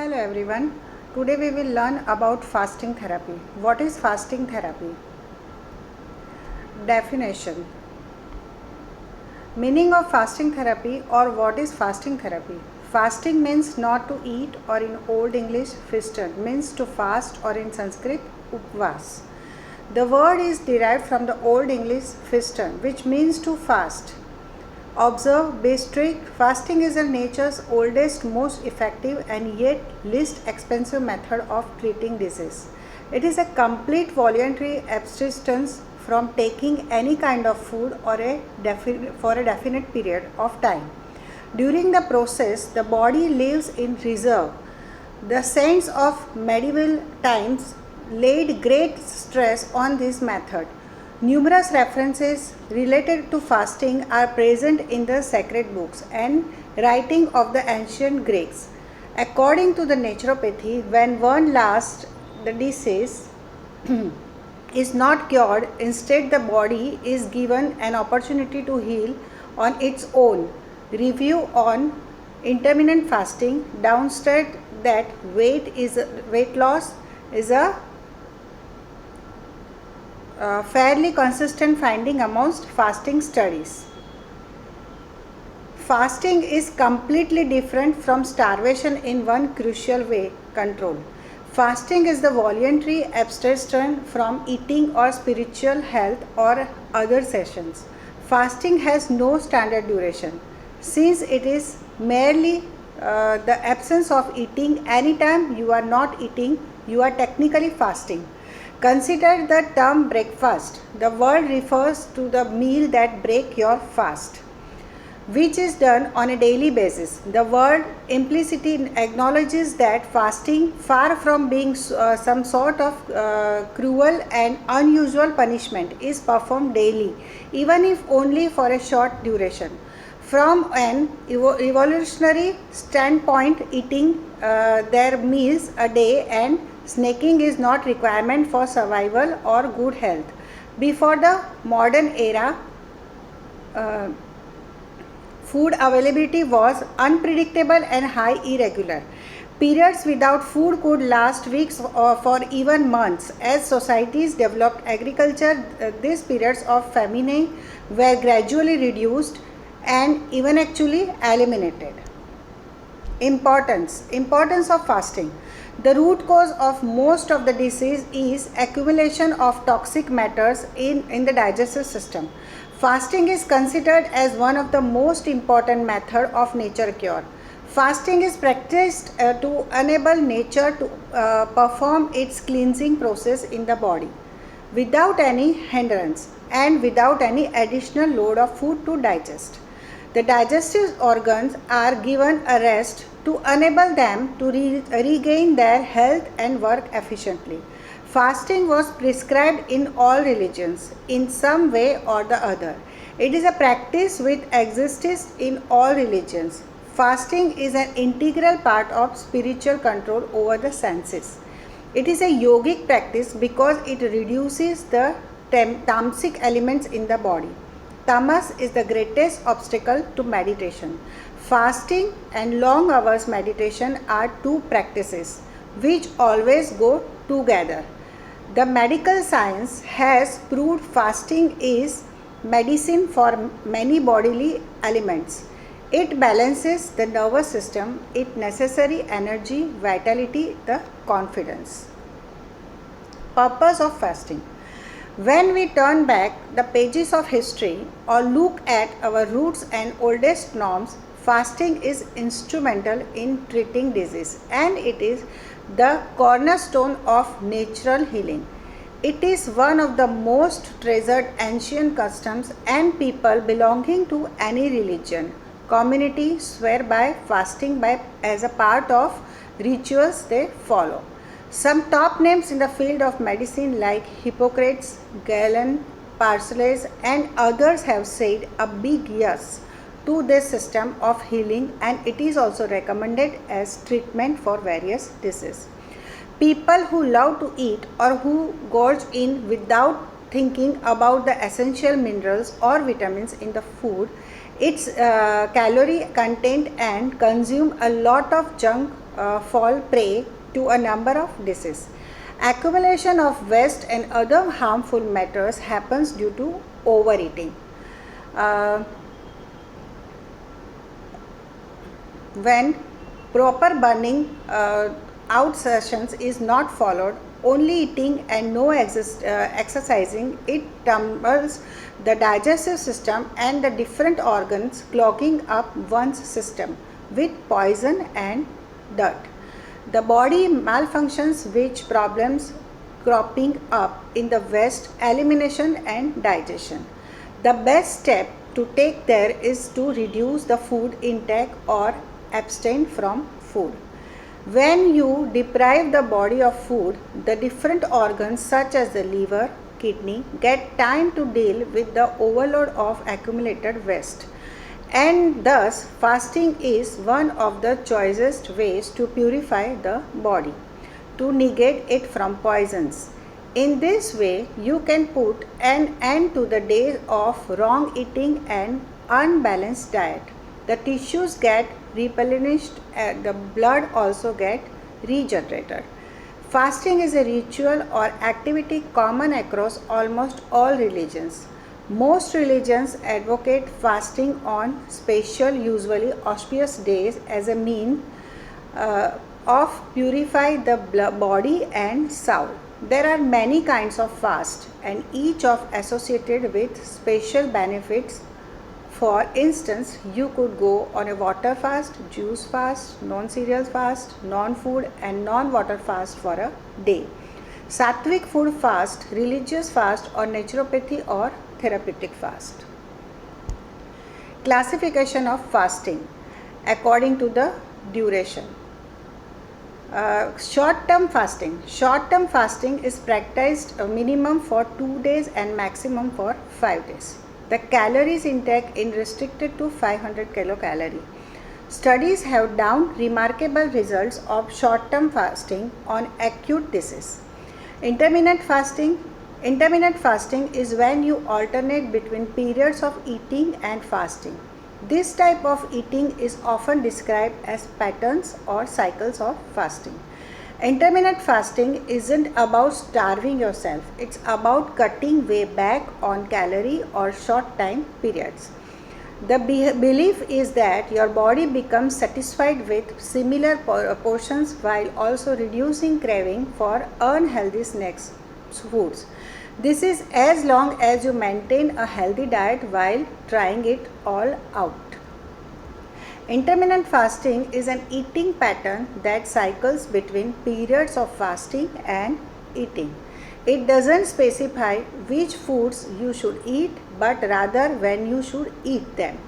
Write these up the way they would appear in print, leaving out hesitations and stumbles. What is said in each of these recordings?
Hello everyone. Today we will learn about fasting therapy. What is fasting therapy? Definition. Meaning of fasting therapy or what is fasting therapy? Fasting means not to eat, or in Old English fistan means to fast, or in Sanskrit upvas. The word is derived from the Old English fistan, which means to fast. Observe, be strict. Fasting is nature's oldest, most effective, and yet least expensive method of treating disease. It is a complete voluntary abstinence from taking any kind of food for a definite period of time. During the process, the body lives in reserve. The saints of medieval times laid great stress on this method. Numerous references related to fasting are present in the sacred books and writing of the ancient Greeks. According to the naturopathy, when one lasts, the disease is not cured. Instead, the body is given an opportunity to heal on its own. Review on intermittent fasting demonstrates that weight loss is a fairly consistent finding amongst fasting studies. Fasting is completely different from starvation in one crucial way: control. Fasting is the voluntary abstention from eating or spiritual health or other sessions. Fasting has no standard duration. Since it is merely the absence of eating, anytime you are not eating, you are technically fasting. Consider the term breakfast. The word refers to the meal that break your fast, which is done on a daily basis. The word implicitly acknowledges that fasting, far from being some sort of cruel and unusual punishment, is performed daily, even if only for a short duration. From an evolutionary standpoint, eating their meals a day and snacking is not requirement for survival or good health. Before the modern era, food availability was unpredictable and high irregular. Periods without food could last weeks or for even months. As societies developed agriculture, these periods of famine were gradually reduced and even actually eliminated. Importance of fasting. The root cause of most of the disease is accumulation of toxic matters in the digestive system. Fasting is considered as one of the most important method of nature cure. Fasting is practiced to enable nature to perform its cleansing process in the body without any hindrance and without any additional load of food to digest. The digestive organs are given a rest to enable them to regain their health and work efficiently. Fasting was prescribed in all religions in some way or the other. It is a practice which exists in all religions. Fasting is an integral part of spiritual control over the senses. It is a yogic practice because it reduces the tamasic elements in the body. Tamas is the greatest obstacle to meditation. Fasting and long hours meditation are two practices which always go together. The medical science has proved fasting is medicine for many bodily ailments. It balances the nervous system, it necessary energy, vitality, the confidence. Purpose of fasting. When we turn back the pages of history or look at our roots and oldest norms, fasting is instrumental in treating disease, and it is the cornerstone of natural healing. It is one of the most treasured ancient customs, and people belonging to any religion, community swear by fasting as a part of rituals they follow. Some top names in the field of medicine like Hippocrates, Galen, Paracelsus and others have said a big yes to this system of healing, and it is also recommended as treatment for various diseases. People who love to eat or who gorge in without thinking about the essential minerals or vitamins in the food, its calorie content, and consume a lot of junk fall prey to a number of diseases. Accumulation of waste and other harmful matters happens due to overeating. When proper burning out sessions is not followed, only eating and no exercising, it tumbles the digestive system and the different organs, clogging up one's system with poison and dirt. The body malfunctions, which problems cropping up in the waste elimination and digestion. The best step to take there is to reduce the food intake or abstain from food. When you deprive the body of food, the different organs such as the liver, kidney get time to deal with the overload of accumulated waste. And thus fasting is one of the choicest ways to purify the body, to negate it from poisons. In this way, you can put an end to the days of wrong eating and unbalanced diet. The tissues get replenished and the blood also get regenerated. Fasting is a ritual or activity common across almost all religions. Most religions advocate fasting on special, usually auspicious days as a means of purify the body and soul. There are many kinds of fast and each of associated with special benefits. For instance, you could go on a water fast, juice fast, non-cereal fast, non-food and non-water fast for a day. Sattvic food fast, religious fast or naturopathy or therapeutic fast. Classification of fasting according to the duration. Short-term fasting. Short-term fasting is practiced a minimum for 2 days and maximum for 5 days. The calories intake is restricted to 500 kilocalorie. Studies have found remarkable results of short-term fasting on acute disease. Intermittent fasting. Intermittent fasting is when you alternate between periods of eating and fasting. This type of eating is often described as patterns or cycles of fasting. Intermittent fasting isn't about starving yourself, it's about cutting way back on calorie or short time periods. The belief is that your body becomes satisfied with similar portions while also reducing craving for unhealthy snacks foods. This is as long as you maintain a healthy diet while trying it all out. Intermittent fasting is an eating pattern that cycles between periods of fasting and eating. It doesn't specify which foods you should eat, but rather when you should eat them.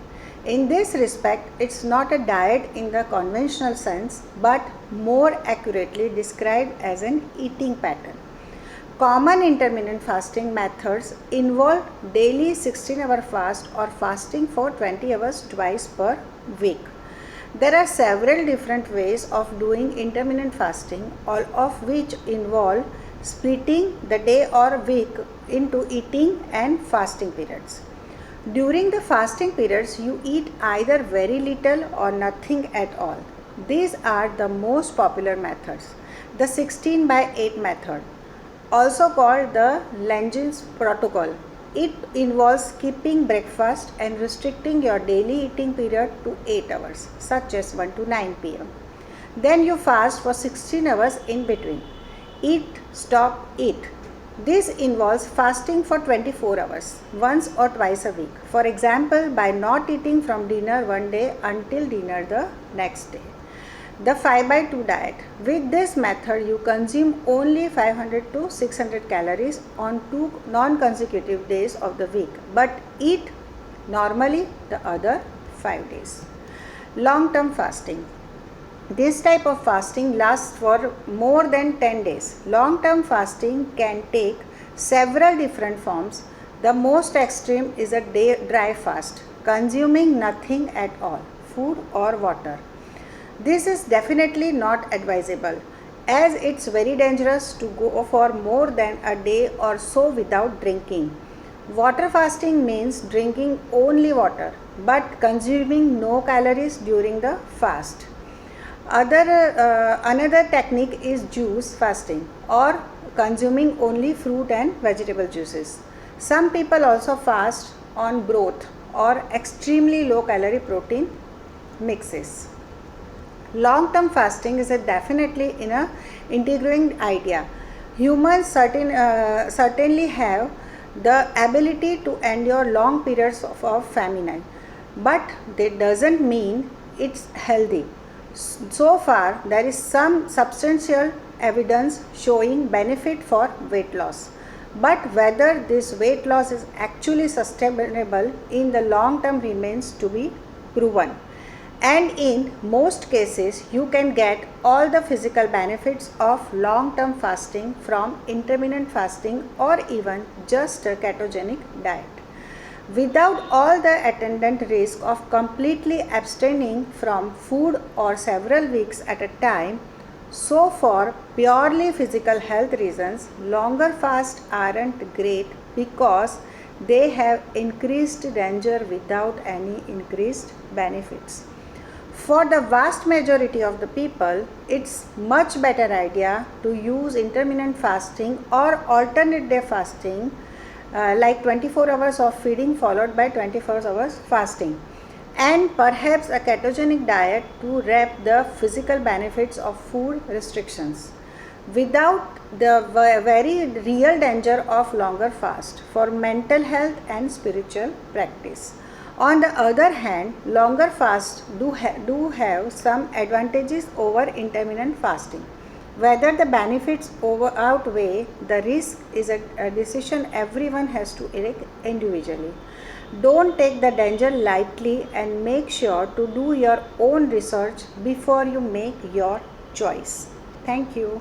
In this respect, it's not a diet in the conventional sense, but more accurately described as an eating pattern. Common intermittent fasting methods involve daily 16-hour fast or fasting for 20 hours twice per week. There are several different ways of doing intermittent fasting, all of which involve splitting the day or week into eating and fasting periods. During the fasting periods, you eat either very little or nothing at all. These are the most popular methods. The 16/8 method, also called the Lange's protocol. It involves skipping breakfast and restricting your daily eating period to 8 hours, such as 1 to 9 pm. Then you fast for 16 hours in between. Eat, stop, eat. This involves fasting for 24 hours, once or twice a week. For example, by not eating from dinner one day until dinner the next day. The 5/2 diet. With this method, you consume only 500 to 600 calories on 2 non-consecutive days of the week, but eat normally the other 5 days. Long-term fasting. This type of fasting lasts for more than 10 days. Long-term fasting can take several different forms. The most extreme is a dry fast, consuming nothing at all, food or water. This is definitely not advisable, as it's very dangerous to go for more than a day or so without drinking. Water fasting means drinking only water but consuming no calories during the fast. Another technique is juice fasting or consuming only fruit and vegetable juices. Some people also fast on broth or extremely low calorie protein mixes. Long term fasting is definitely an integrating idea. Humans certainly have the ability to endure long periods of famine, but that doesn't mean it's healthy. So far, there is some substantial evidence showing benefit for weight loss. But whether this weight loss is actually sustainable in the long term remains to be proven. And in most cases, you can get all the physical benefits of long term fasting from intermittent fasting or even just a ketogenic diet, without all the attendant risk of completely abstaining from food or several weeks at a time. So, for purely physical health reasons, longer fasts aren't great because they have increased danger without any increased benefits. For the vast majority of the people, it's much better idea to use intermittent fasting or alternate day fasting, like 24 hours of feeding followed by 24 hours fasting, and perhaps a ketogenic diet to reap the physical benefits of food restrictions without the very real danger of longer fast for mental health and spiritual practice. On the other hand, longer fasts do have some advantages over intermittent fasting. Whether the benefits outweigh the risk is a decision everyone has to take individually. Don't take the danger lightly and make sure to do your own research before you make your choice. Thank you.